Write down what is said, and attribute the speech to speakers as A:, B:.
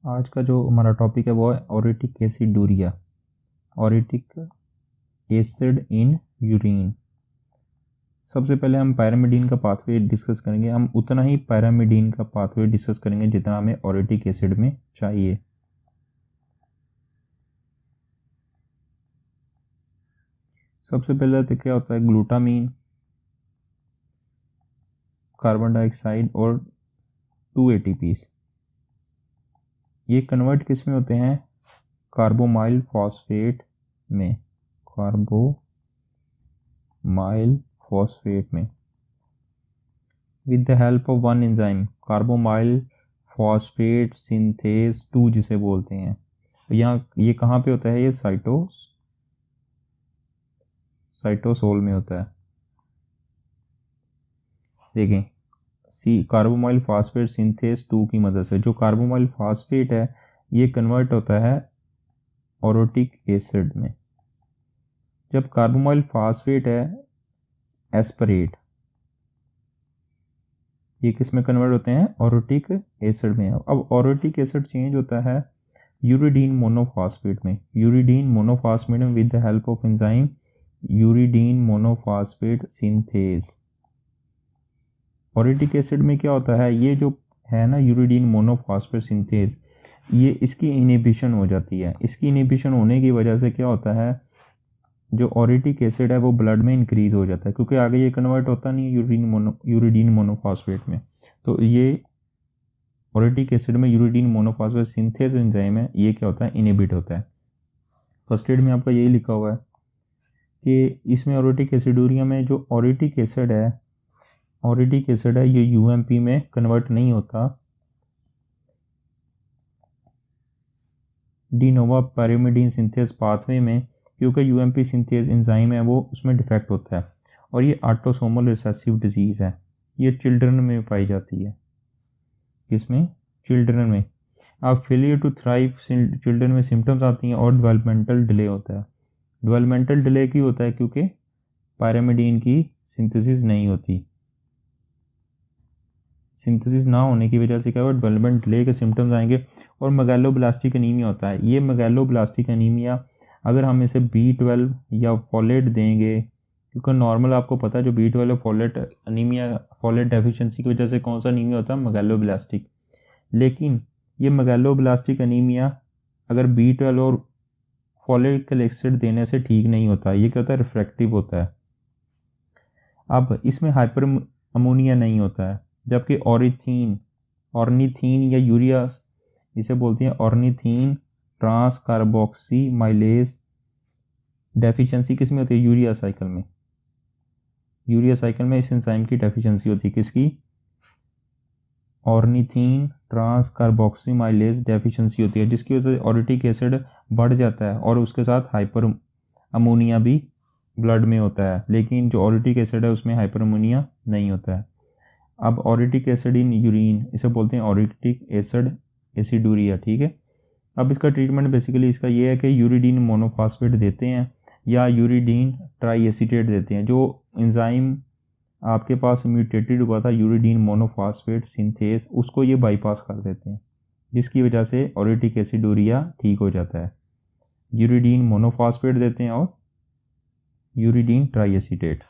A: आज का जो हमारा टॉपिक है वो है ऑरेटिक एसिडूरिया, ऑरेटिक एसिड इन यूरिन। सबसे पहले हम पैरामिडीन का पाथवे डिस्कस करेंगे। हम उतना ही पैरामिडीन का पाथवे डिस्कस करेंगे जितना हमें ऑरेटिक एसिड में चाहिए। सबसे पहले तो क्या होता है, ग्लूटामीन, कार्बन डाइऑक्साइड और 2 ATPs, ये कन्वर्ट किस में होते हैं, कार्बोमाइल फॉस्फेट में, कार्बोमाइल फॉस्फेट में, with the help of one enzyme, carbamoyl phosphate synthase 2 जिसे बोलते हैं। यहाँ ये कहाँ पे होता है, ये साइटोसोल में होता है। देखें, कार्बोमाइल फॉस्फेट सिंथेज 2 की मदद से जो कार्बोमाइल फॉस्फेट है ये कन्वर्ट होता है ऑरेटिक एसिड में। जब कार्बोमाइल फॉस्फेट है एस्परेट, ये किस में कन्वर्ट होते हैं, ऑरेटिक एसिड में। अब ऑरेटिक एसिड चेंज होता है यूरिडीन मोनोफॉस्फेट में, यूरिडीन मोनोफॉस्फेट में with the help of enzyme uridine monophosphate synthase. Orotic acid में क्या होता है, ये जो है ना यूरिडीन मोनोफॉस्फेट सिंथेज, ये इसकी इनहिबिशन हो जाती है। इसकी इनहिबिशन होने की वजह से क्या होता है, जो ऑरेटिक एसिड है वो ब्लड में इंक्रीज हो जाता है, क्योंकि आगे ये कन्वर्ट होता नहीं है यूरिडीन मोनोफॉस्फेट में। तो ये ऑरेटिक एसिड में यूरिडीन मोनोफॉस्फेट सिंथेज एंजाइम है, ये क्या होता है, इनहिबिट होता है। फर्स्ट एड में आपका यही लिखा हुआ है कि इसमें ऑरेटिक एसिडूरिया में जो ऑरेटिक एसिड है ये यूएमपी में कन्वर्ट नहीं होता, डी नोवा पैरामिडीन सिंथेज पाथवे में, क्योंकि यूएमपी सिंथेज एंजाइम है वो उसमें डिफेक्ट होता है। और ये ऑटोसोमल रिसेसिव डिजीज़ है, ये चिल्ड्रन में पाई जाती है। किसमें, चिल्ड्रन में। अब फेलियर टू थ्राइव चिल्ड्रन में सिम्टम्स आती हैं और डेवलपमेंटल डिले होता है। डेवलपमेंटल डिले क्यों होता है, क्योंकि पैरामिडीन की सिंथेसिस नहीं होती। सिंथेसिस ना होने की वजह से क्या होगा, डेवलपमेंट डिले के सिम्टम्स आएंगे और मेगालोब्लास्टिक एनीमिया होता है। ये मेगालोब्लास्टिक एनीमिया अगर हम इसे B12 या फॉलेट देंगे, क्योंकि नॉर्मल आपको पता है जो B12 folate anaemia, folate deficiency की वजह से कौन सा एनीमिया होता है, मेगालोब्लास्टिक। लेकिन ये मेगालोब्लास्टिक एनीमिया अगर B12 और फॉलेट एसिड देने से ठीक नहीं होता, ये क्या होता है, रिफ्रैक्टिव होता है। अब इसमें हाइपर अमोनिया नहीं होता है, जबकि ऑर्निथीन या यूरिया, इसे बोलते हैं ऑर्निथीन ट्रांस कार्बोक्सीमाइलेज डेफिशिएंसी किस में होती है, यूरिया साइकिल में। यूरिया साइकिल में इस एंजाइम की डेफिशिएंसी होती है, किसकी, ऑर्निथीन ट्रांस कार्बोक्सीमाइलेज डेफिशिएंसी होती है, जिसकी वजह से ऑरेटिक एसिड बढ़ जाता है और उसके साथ हाइपर अमोनिया भी ब्लड में होता है। लेकिन जो ऑरेटिक एसिड है उसमें हाइपर अमोनिया नहीं होता है। अब ऑरेटिक एसिड इन यूरिन, इसे बोलते हैं ऑरेटिक एसिड एसिडूरिया, ठीक है। अब इसका ट्रीटमेंट बेसिकली इसका ये है कि यूरिडीन मोनोफॉस्फेट देते हैं या यूरिडीन ट्राईएसीटेट देते हैं। जो एंजाइम आपके पास म्यूटेटेड हुआ था यूरिडीन मोनोफॉस्फेट सिंथेज, उसको ये बाईपास कर देते हैं, जिसकी वजह से ऑरेटिक एसिडूरिया ठीक हो जाता है। यूरिडीन मोनोफॉस्फेट देते हैं और यूरिडीन ट्राईएसीटेट।